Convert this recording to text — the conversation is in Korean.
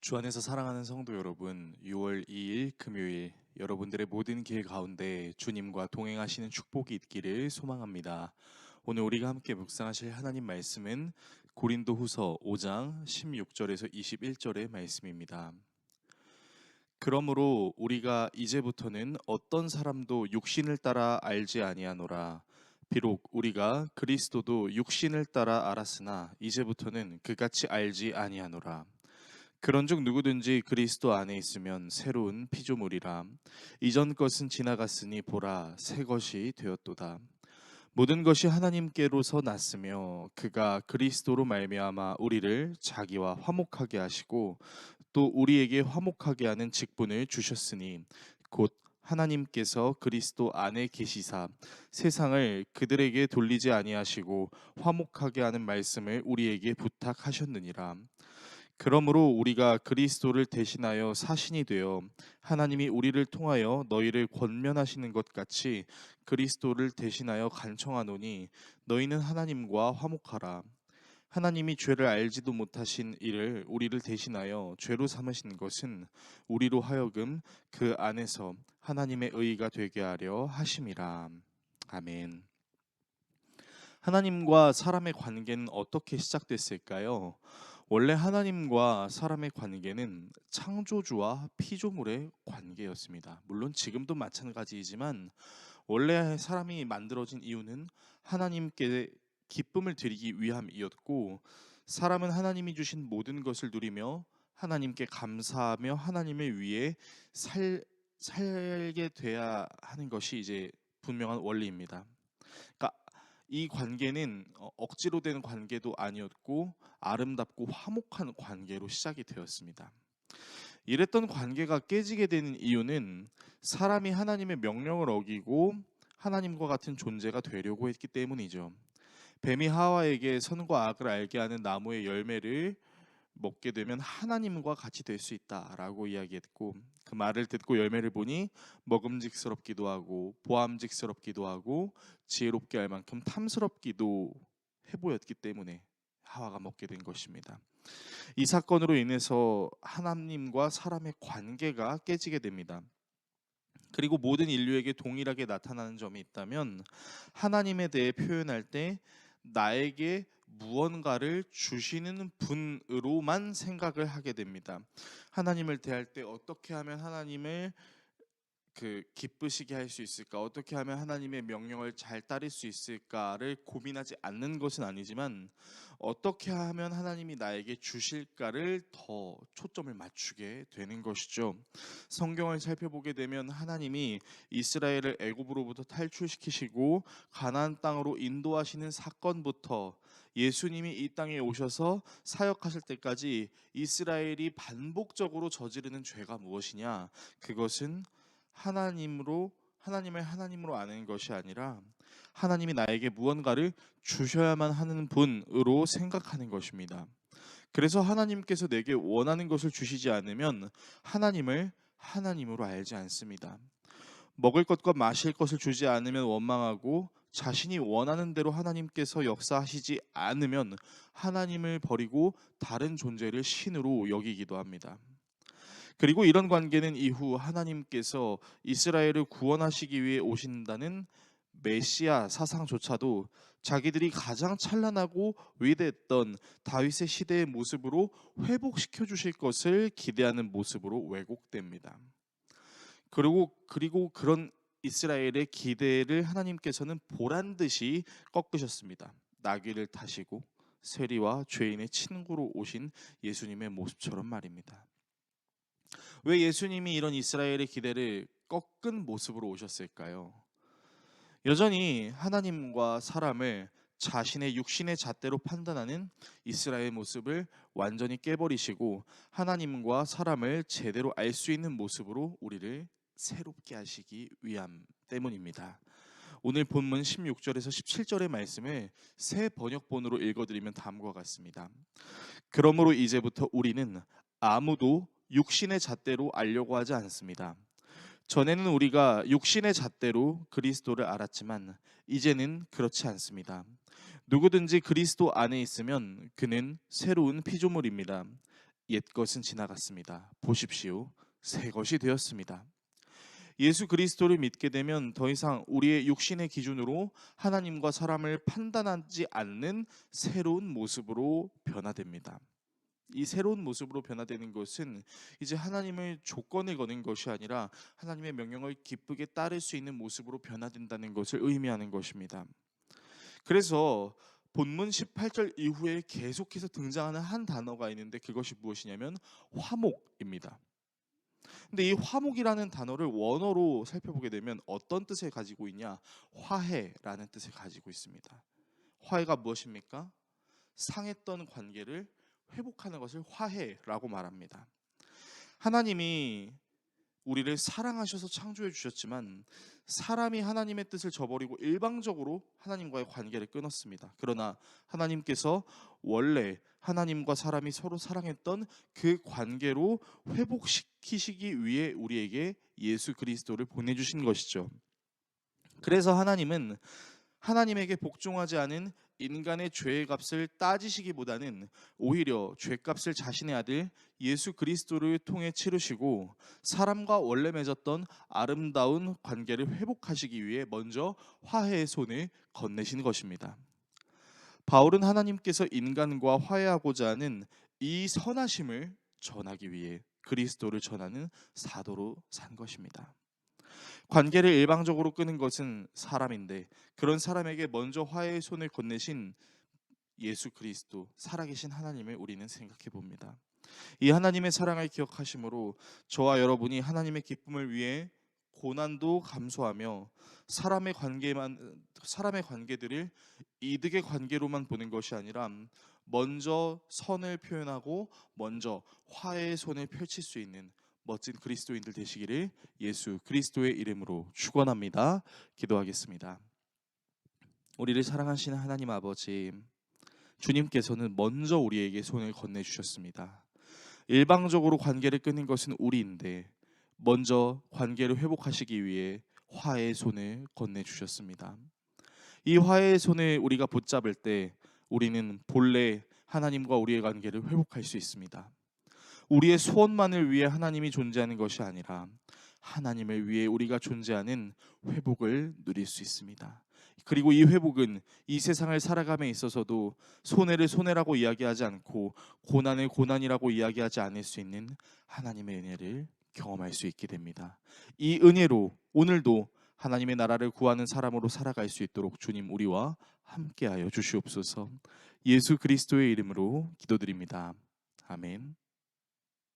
주 안에서 사랑하는 성도 여러분, 6월 2일 금요일 여러분들의 모든 길 가운데 주님과 동행하시는 축복이 있기를 소망합니다. 오늘 우리가 함께 묵상하실 하나님 말씀은 고린도후서 5장 16절에서 21절의 말씀입니다. 그러므로 우리가 이제부터는 어떤 사람도 육신을 따라 알지 아니하노라. 비록 우리가 그리스도도 육신을 따라 알았으나 이제부터는 그같이 알지 아니하노라. 그런즉 누구든지 그리스도 안에 있으면 새로운 피조물이라. 이전 것은 지나갔으니 보라 새 것이 되었도다. 모든 것이 하나님께로서 났으며 그가 그리스도로 말미암아 우리를 자기와 화목하게 하시고 또 우리에게 화목하게 하는 직분을 주셨으니 곧 하나님께서 그리스도 안에 계시사 세상을 그들에게 돌리지 아니하시고 화목하게 하는 말씀을 우리에게 부탁하셨느니라. 그러므로 우리가 그리스도를 대신하여 사신이 되어 하나님이 우리를 통하여 너희를 권면하시는 것 같이 그리스도를 대신하여 간청하노니 너희는 하나님과 화목하라. 하나님이 죄를 알지도 못하신 이를 우리를 대신하여 죄로 삼으신 것은 우리로 하여금 그 안에서 하나님의 의가 되게 하려 하심이라. 아멘. 하나님과 사람의 관계는 어떻게 시작됐을까요? 원래 하나님과 사람의 관계는 창조주와 피조물의 관계였습니다. 물론 지금도 마찬가지이지만 원래 사람이 만들어진 이유는 하나님께 기쁨을 드리기 위함이었고, 사람은 하나님이 주신 모든 것을 누리며 하나님께 감사하며 하나님을 위해 살게 돼야 하는 것이 이제 분명한 원리입니다. 그러니까 이 관계는 억지로 된 관계도 아니었고 아름답고 화목한 관계로 시작이 되었습니다. 이랬던 관계가 깨지게 되는 이유는 사람이 하나님의 명령을 어기고 하나님과 같은 존재가 되려고 했기 때문이죠. 뱀이 하와에게 선과 악을 알게 하는 나무의 열매를 먹게 되면 하나님과 같이 될 수 있다라고 이야기했고, 그 말을 듣고 열매를 보니 먹음직스럽기도 하고 보암직스럽기도 하고 지혜롭게 할 만큼 탐스럽기도 해 보였기 때문에 하와가 먹게 된 것입니다. 이 사건으로 인해서 하나님과 사람의 관계가 깨지게 됩니다. 그리고 모든 인류에게 동일하게 나타나는 점이 있다면, 하나님에 대해 표현할 때 나에게 무언가를 주시는 분으로만 생각을 하게 됩니다. 하나님을 대할 때 어떻게 하면 하나님을 기쁘시게 할 수 있을까? 어떻게 하면 하나님의 명령을 잘 따를 수 있을까를 고민하지 않는 것은 아니지만, 어떻게 하면 하나님이 나에게 주실까를 더 초점을 맞추게 되는 것이죠. 성경을 살펴보게 되면 하나님이 이스라엘을 애굽으로부터 탈출시키시고 가나안 땅으로 인도하시는 사건부터 예수님이 이 땅에 오셔서 사역하실 때까지 이스라엘이 반복적으로 저지르는 죄가 무엇이냐? 그것은 하나님을 하나님으로 아는 것이 아니라 하나님이 나에게 무언가를 주셔야만 하는 분으로 생각하는 것입니다. 그래서 하나님께서 내게 원하는 것을 주시지 않으면 하나님을 하나님으로 알지 않습니다. 먹을 것과 마실 것을 주지 않으면 원망하고, 자신이 원하는 대로 하나님께서 역사하시지 않으면 하나님을 버리고 다른 존재를 신으로 여기기도 합니다. 그리고 이런 관계는 이후 하나님께서 이스라엘을 구원하시기 위해 오신다는 메시아 사상조차도 자기들이 가장 찬란하고 위대했던 다윗의 시대의 모습으로 회복시켜 주실 것을 기대하는 모습으로 왜곡됩니다. 그리고 그런 이스라엘의 기대를 하나님께서는 보란 듯이 꺾으셨습니다. 나귀를 타시고 세리와 죄인의 친구로 오신 예수님의 모습처럼 말입니다. 왜 예수님이 이런 이스라엘의 기대를 꺾은 모습으로 오셨을까요? 여전히 하나님과 사람을 자신의 육신의 잣대로 판단하는 이스라엘 모습을 완전히 깨버리시고 하나님과 사람을 제대로 알 수 있는 모습으로 우리를 새롭게 하시기 위함 때문입니다. 오늘 본문 16절에서 17절의 말씀을 새 번역본으로 읽어드리면 다음과 같습니다. 그러므로 이제부터 우리는 아무도 육신의 잣대로 알려고 하지 않습니다. 전에는 우리가 육신의 잣대로 그리스도를 알았지만 이제는 그렇지 않습니다. 누구든지 그리스도 안에 있으면 그는 새로운 피조물입니다. 옛것은 지나갔습니다. 보십시오. 새 것이 되었습니다. 예수 그리스도를 믿게 되면 더 이상 우리의 육신의 기준으로 하나님과 사람을 판단하지 않는 새로운 모습으로 변화됩니다. 이 새로운 모습으로 변화되는 것은 이제 하나님을 조건을 거는 것이 아니라 하나님의 명령을 기쁘게 따를 수 있는 모습으로 변화된다는 것을 의미하는 것입니다. 그래서 본문 18절 이후에 계속해서 등장하는 한 단어가 있는데 그것이 무엇이냐면 화목입니다. 근데 이 화목이라는 단어를 원어로 살펴보게 되면 어떤 뜻을 가지고 있냐? 화해라는 뜻을 가지고 있습니다. 화해가 무엇입니까? 상했던 관계를 회복하는 것을 화해라고 말합니다. 하나님이 우리를 사랑하셔서 창조해 주셨지만 사람이 하나님의 뜻을 저버리고 일방적으로 하나님과의 관계를 끊었습니다. 그러나 하나님께서 원래 하나님과 사람이 서로 사랑했던 그 관계로 회복시키시기 위해 우리에게 예수 그리스도를 보내주신 것이죠. 그래서 하나님은 하나님에게 복종하지 않은 인간의 죄의 값을 따지시기보다는 오히려 죄값을 자신의 아들 예수 그리스도를 통해 치르시고 사람과 원래 맺었던 아름다운 관계를 회복하시기 위해 먼저 화해의 손을 건네신 것입니다. 바울은 하나님께서 인간과 화해하고자 하는 이 선하심을 전하기 위해 그리스도를 전하는 사도로 산 것입니다. 관계를 일방적으로 끄는 것은 사람인데 그런 사람에게 먼저 화해의 손을 건네신 예수 그리스도 살아계신 하나님을 우리는 생각해 봅니다. 이 하나님의 사랑을 기억하심으로 저와 여러분이 하나님의 기쁨을 위해 고난도 감수하며 사람의 관계들을 이득의 관계로만 보는 것이 아니라 먼저 선을 표현하고 먼저 화해의 손을 펼칠 수 있는 멋진 그리스도인들 되시기를 예수 그리스도의 이름으로 축원합니다. 기도하겠습니다. 우리를 사랑하시는 하나님 아버지, 주님께서는 먼저 우리에게 손을 건네 주셨습니다. 일방적으로 관계를 끊는 것은 우리인데 먼저 관계를 회복하시기 위해 화해의 손을 건네 주셨습니다. 이 화해의 손을 우리가 붙잡을 때 우리는 본래 하나님과 우리의 관계를 회복할 수 있습니다. 우리의 소원만을 위해 하나님이 존재하는 것이 아니라 하나님을 위해 우리가 존재하는 회복을 누릴 수 있습니다. 그리고 이 회복은 이 세상을 살아감에 있어서도 손해를 손해라고 이야기하지 않고 고난을 고난이라고 이야기하지 않을 수 있는 하나님의 은혜를 경험할 수 있게 됩니다. 이 은혜로 오늘도 하나님의 나라를 구하는 사람으로 살아갈 수 있도록 주님 우리와 함께하여 주시옵소서. 예수 그리스도의 이름으로 기도드립니다. 아멘.